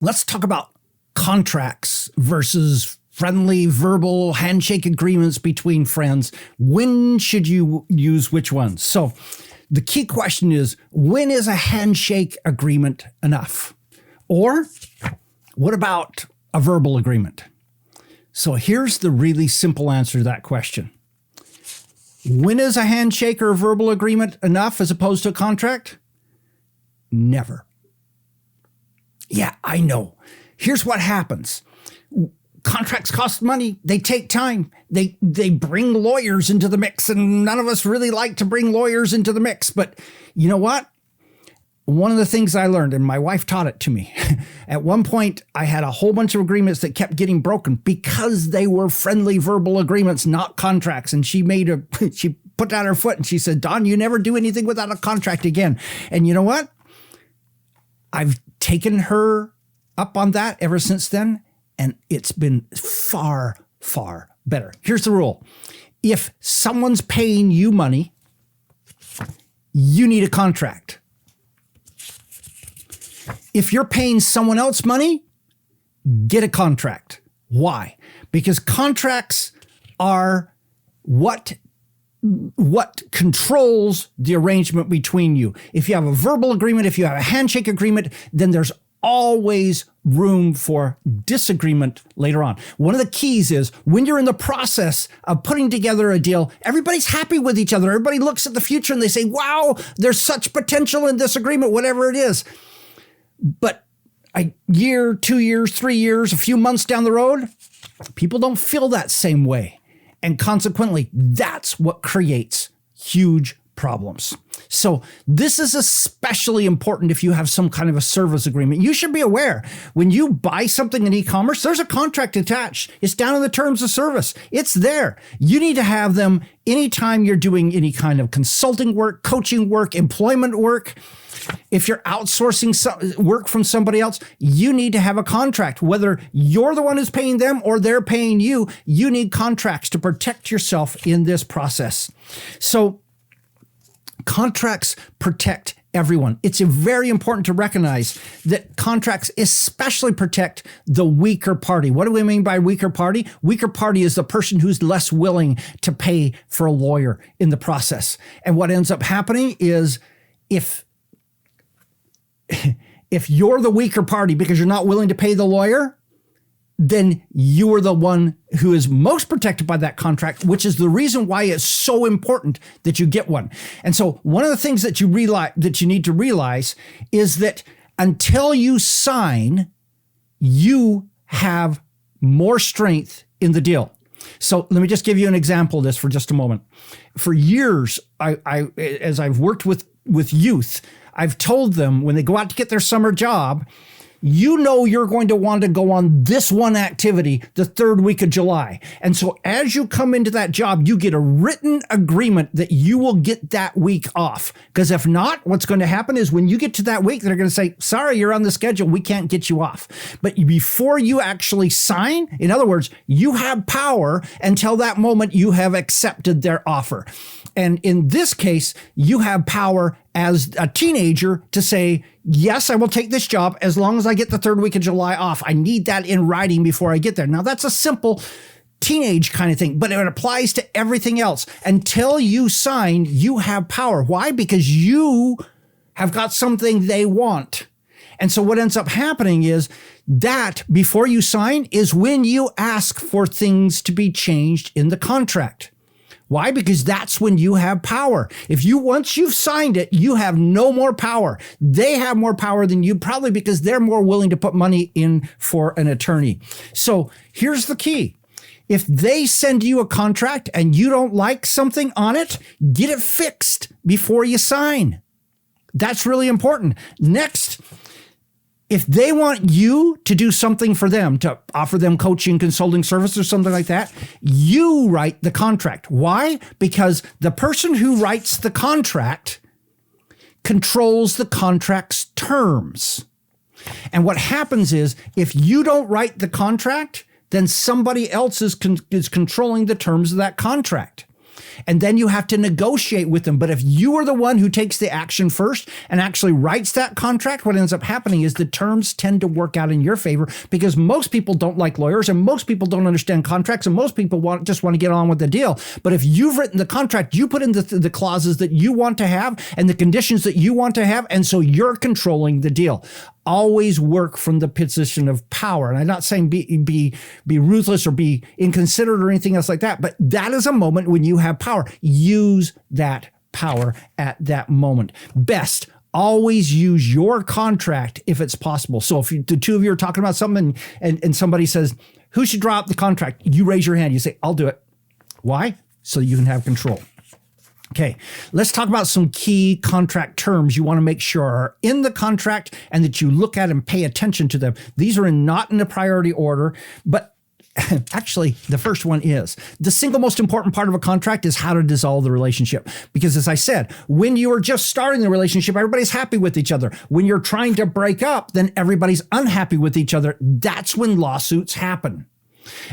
Let's talk about contracts versus friendly verbal handshake agreements between friends. When should you use which ones? So the key question is, when is a handshake agreement enough? Or what about a verbal agreement? So here's the really simple answer to that question. When is a handshake or a verbal agreement enough as opposed to a contract? Never. Yeah, I know. Here's what happens. Contracts cost money. They take time. They bring lawyers into the mix, and none of us really like to bring lawyers into the mix. But you know what? One of the things I learned, and my wife taught it to me, at one point I had a whole bunch of agreements that kept getting broken because they were friendly verbal agreements, not contracts. And she put down her foot and she said, Don, you never do anything without a contract again. And you know what? I've taken her up on that ever since then, and it's been far, far better. Here's the rule. If someone's paying you money, you need a contract. If you're paying someone else money, get a contract. Why? Because contracts are what controls the arrangement between you. If you have a verbal agreement, if you have a handshake agreement, then there's always room for disagreement later on. One of the keys is when you're in the process of putting together a deal, everybody's happy with each other. Everybody looks at the future and they say, wow, there's such potential in this agreement, whatever it is. But a year, 2 years, 3 years, a few months down the road, people don't feel that same way. And consequently, that's what creates huge problems. So this is especially important if you have some kind of a service agreement. You should be aware when you buy something in e-commerce, there's a contract attached. It's down in the terms of service. It's there. You need to have them anytime you're doing any kind of consulting work, coaching work, employment work. If you're outsourcing some work from somebody else, you need to have a contract. Whether you're the one who's paying them or they're paying you, you need contracts to protect yourself in this process. So contracts protect everyone. It's very important to recognize that contracts especially protect the weaker party. What do we mean by weaker party? Weaker party is the person who's less willing to pay for a lawyer in the process. And what ends up happening is if you're the weaker party because you're not willing to pay the lawyer, then you are the one who is most protected by that contract, which is the reason why it's so important that you get one. And so one of the things that you need to realize is that until you sign, you have more strength in the deal. So let me just give you an example of this for just a moment. For years, as I've worked with youth, I've told them when they go out to get their summer job, you know you're going to want to go on this one activity the third week of July. And so as you come into that job, you get a written agreement that you will get that week off. Because if not, what's going to happen is when you get to that week, they're going to say, sorry, you're on the schedule. We can't get you off. But before you actually sign, in other words, you have power until that moment you have accepted their offer. And in this case, you have power as a teenager to say, yes, I will take this job as long as I get the third week of July off. I need that in writing before I get there. Now, that's a simple teenage kind of thing, but it applies to everything else. Until you sign, you have power. Why? Because you have got something they want. And so what ends up happening is that before you sign is when you ask for things to be changed in the contract. Why? Because that's when you have power. Once you've signed it, you have no more power. They have more power than you, probably because they're more willing to put money in for an attorney. So here's the key. If they send you a contract and you don't like something on it, get it fixed before you sign. That's really important. Next, if they want you to do something for them, to offer them coaching, consulting service or something like that, you write the contract. Why? Because the person who writes the contract controls the contract's terms. And what happens is if you don't write the contract, then somebody else is controlling the terms of that contract. And then you have to negotiate with them. But if you are the one who takes the action first and actually writes that contract, what ends up happening is the terms tend to work out in your favor, because most people don't like lawyers and most people don't understand contracts and most people just want to get on with the deal. But if you've written the contract, you put in the clauses that you want to have and the conditions that you want to have. And so you're controlling the deal. Always work from the position of power. And I'm not saying be ruthless or be inconsiderate or anything else like that, but that is a moment when you have power. Use that power at that moment. Best, always use your contract if it's possible. So if the two of you are talking about something and somebody says, who should draw up the contract? You raise your hand. You say, I'll do it. Why? So you can have control. Okay, let's talk about some key contract terms you want to make sure are in the contract and that you look at and pay attention to them. These are not in a priority order, but actually the first one is the single most important part of a contract is how to dissolve the relationship. Because as I said, when you are just starting the relationship, everybody's happy with each other. When you're trying to break up, then everybody's unhappy with each other. That's when lawsuits happen.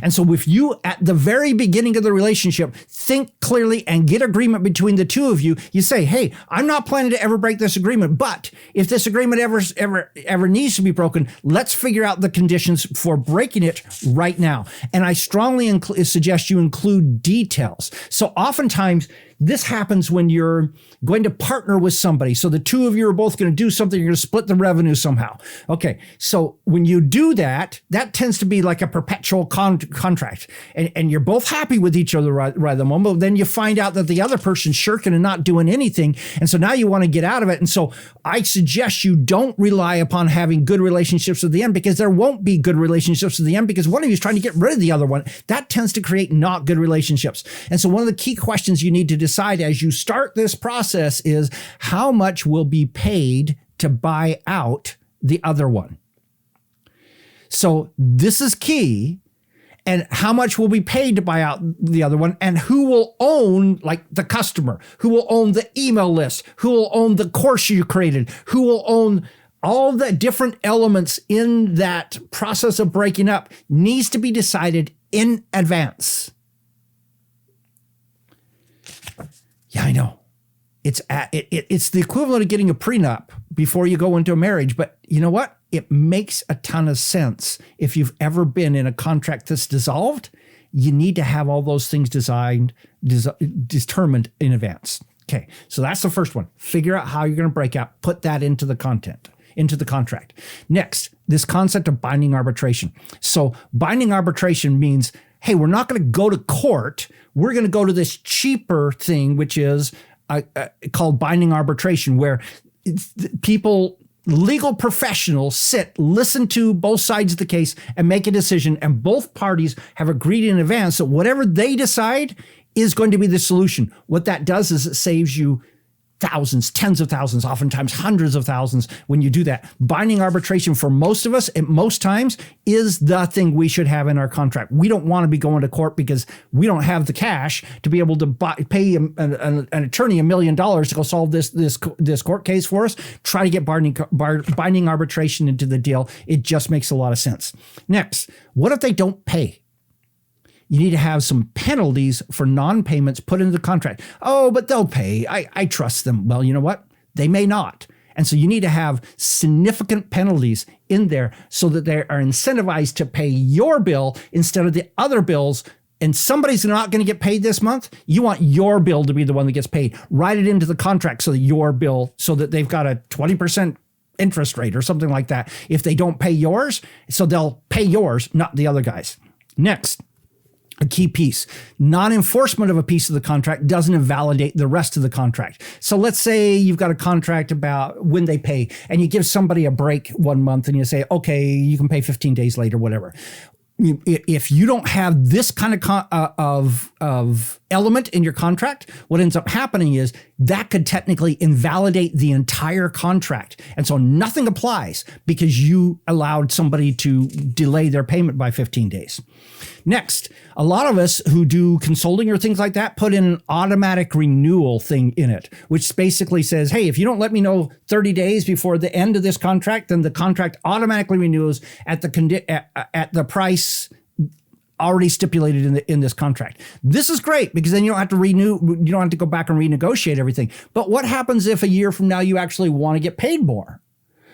And so if you, at the very beginning of the relationship, think clearly and get agreement between the two of you, you say, hey, I'm not planning to ever break this agreement, but if this agreement ever needs to be broken, let's figure out the conditions for breaking it right now. And I strongly suggest you include details. So oftentimes, this happens when you're going to partner with somebody. So the two of you are both going to do something. You're going to split the revenue somehow. Okay. So when you do that, that tends to be like a perpetual contract. And you're both happy with each other right at the moment. But then you find out that the other person's shirking and not doing anything. And so now you want to get out of it. And so I suggest you don't rely upon having good relationships at the end, because there won't be good relationships at the end because one of you is trying to get rid of the other one. That tends to create not good relationships. And so one of the key questions you need to decide as you start this process is how much will be paid to buy out the other one. So this is key. And how much will be paid to buy out the other one, and who will own, like the customer, who will own the email list, who will own the course you created, who will own all the different elements in that process of breaking up needs to be decided in advance. Yeah, I know. It's the equivalent of getting a prenup before you go into a marriage. But you know what? It makes a ton of sense. If you've ever been in a contract that's dissolved, you need to have all those things determined in advance. Okay, so that's the first one. Figure out how you're going to break out. Put that into the contract. Next, this concept of binding arbitration. So binding arbitration means, hey, we're not going to go to court. We're going to go to this cheaper thing, which is called binding arbitration, where legal professionals sit, listen to both sides of the case, and make a decision. And both parties have agreed in advance that whatever they decide is going to be the solution. What that does is it saves you thousands, tens of thousands, oftentimes hundreds of thousands when you do that. Binding arbitration for most of us at most times is the thing we should have in our contract. We don't want to be going to court because we don't have the cash to be able to pay an attorney $1 million to go solve this court case for us. Try to get binding arbitration into the deal. It just makes a lot of sense. Next, what if they don't pay? You need to have some penalties for non-payments put into the contract. Oh, but they'll pay. I trust them. Well, you know what? They may not. And so you need to have significant penalties in there so that they are incentivized to pay your bill instead of the other bills. And somebody's not going to get paid this month. You want your bill to be the one that gets paid. Write it into the contract so that your bill, so that they've got a 20% interest rate or something like that if they don't pay yours. So they'll pay yours, not the other guys. Next, a key piece. Non-enforcement of a piece of the contract doesn't invalidate the rest of the contract. So let's say you've got a contract about when they pay and you give somebody a break 1 month and you say, okay, you can pay 15 days later, whatever. If you don't have this kind of element in your contract, what ends up happening is that could technically invalidate the entire contract. And so nothing applies because you allowed somebody to delay their payment by 15 days. Next, a lot of us who do consulting or things like that put in an automatic renewal thing in it, which basically says, hey, if you don't let me know 30 days before the end of this contract, then the contract automatically renews at the price already stipulated in this contract. This is great because then you don't have to renew, you don't have to go back and renegotiate everything. But what happens if a year from now you actually want to get paid more?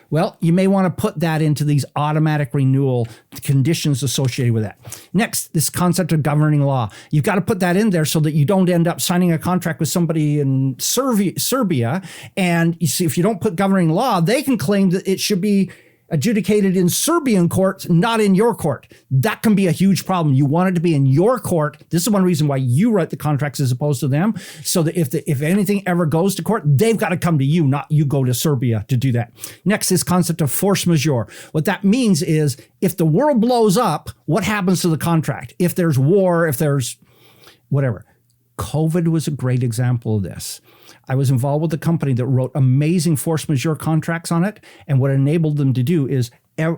Well, you may want to put that into these automatic renewal conditions associated with that. Next, this concept of governing law. You've got to put that in there so that you don't end up signing a contract with somebody in Serbia. And you see, if you don't put governing law, they can claim that it should be adjudicated in Serbian courts, not in your court. That can be a huge problem. You want it to be in your court. This is one reason why you write the contracts as opposed to them, so that if anything ever goes to court, they've got to come to you, not you go to Serbia to do that. Next, this concept of force majeure. What that means is if the world blows up, what happens to the contract? If there's war, if there's whatever. COVID was a great example of this. I was involved with a company that wrote amazing force majeure contracts on it. And what it enabled them to do is, I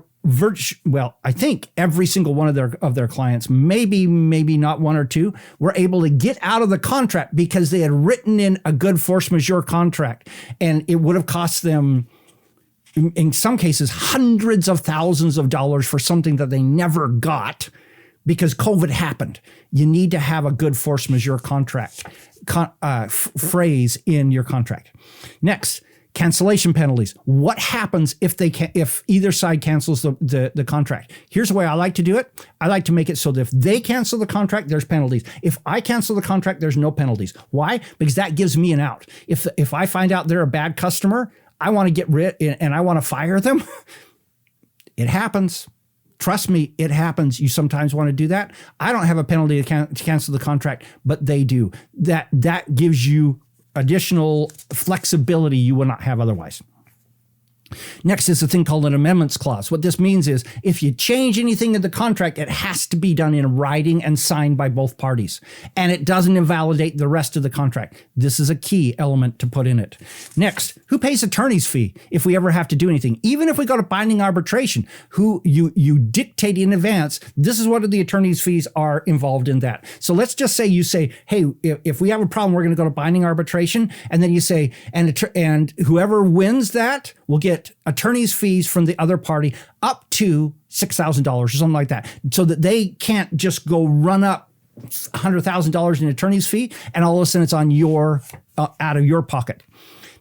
think every single one of their clients, maybe not one or two, were able to get out of the contract because they had written in a good force majeure contract. And it would have cost them, in some cases, hundreds of thousands of dollars for something that they never got because COVID happened. You need to have a good force majeure contract phrase in your contract. Next, cancellation penalties. What happens if either side cancels the contract? Here's the way I like to do it. I like to make it so that if they cancel the contract, there's penalties. If I cancel the contract, there's no penalties. Why? Because that gives me an out. If I find out they're a bad customer, I want to get rid and I want to fire them. It happens. Trust me, it happens. You sometimes want to do that. I don't have a penalty to cancel the contract, but they do. That gives you additional flexibility you will not have otherwise. Next is a thing called an amendments clause. What this means is if you change anything in the contract, it has to be done in writing and signed by both parties. And it doesn't invalidate the rest of the contract. This is a key element to put in it. Next, who pays attorney's fee if we ever have to do anything? Even if we go to binding arbitration, who you dictate in advance, this is what the attorney's fees are involved in that. So let's just say you say, hey, if we have a problem, we're going to go to binding arbitration. And then you say, and whoever wins that will get attorney's fees from the other party up to $6,000 or something like that, so that they can't just go run up $100,000 in attorney's fee and all of a sudden it's on your out of your pocket.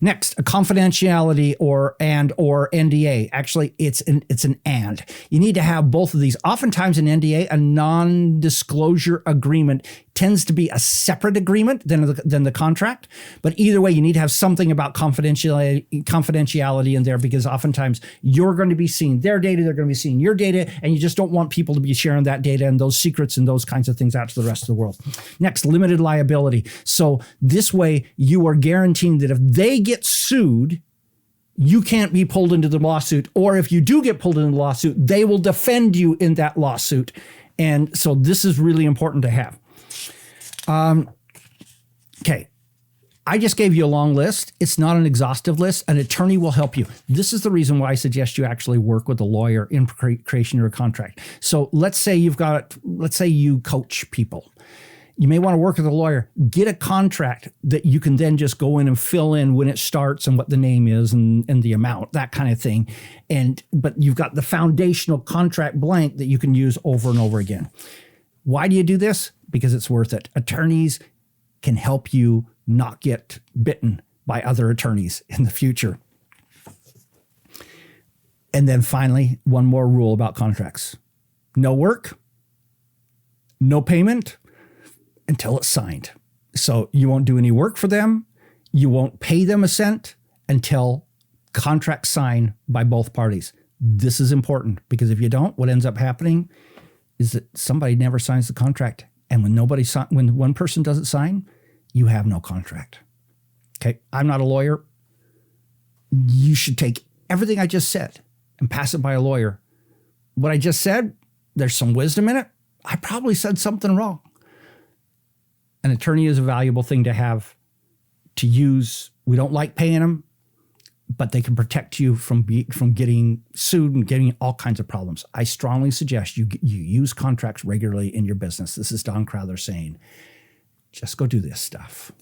Next, a confidentiality or NDA. Actually, it's an and. You need to have both of these. Oftentimes an NDA, a non-disclosure agreement, tends to be a separate agreement than the contract. But either way, you need to have something about confidentiality in there, because oftentimes you're going to be seeing their data, they're going to be seeing your data, and you just don't want people to be sharing that data and those secrets and those kinds of things out to the rest of the world. Next, limited liability. So this way you are guaranteeing that if they get sued, you can't be pulled into the lawsuit, or if you do get pulled into the lawsuit, they will defend you in that lawsuit. And so this is really important to have. Okay. I just gave you a long list. It's not an exhaustive list. An attorney will help you. This is the reason why I suggest you actually work with a lawyer in creation of your contract. So let's say you coach people. You may want to work with a lawyer, get a contract that you can then just go in and fill in when it starts and what the name is and the amount, that kind of thing. But you've got the foundational contract blank that you can use over and over again. Why do you do this? Because it's worth it. Attorneys can help you not get bitten by other attorneys in the future. And then finally, one more rule about contracts. No work, no payment until it's signed. So you won't do any work for them. You won't pay them a cent until contracts signed by both parties. This is important, because if you don't, what ends up happening is that somebody never signs the contract. And when one person doesn't sign, you have no contract. Okay, I'm not a lawyer. You should take everything I just said and pass it by a lawyer. What I just said, there's some wisdom in it. I probably said something wrong. An attorney is a valuable thing to have, to use. We don't like paying them, but they can protect you from getting sued and getting all kinds of problems. I strongly suggest you use contracts regularly in your business. This is Don Crowther saying, just go do this stuff.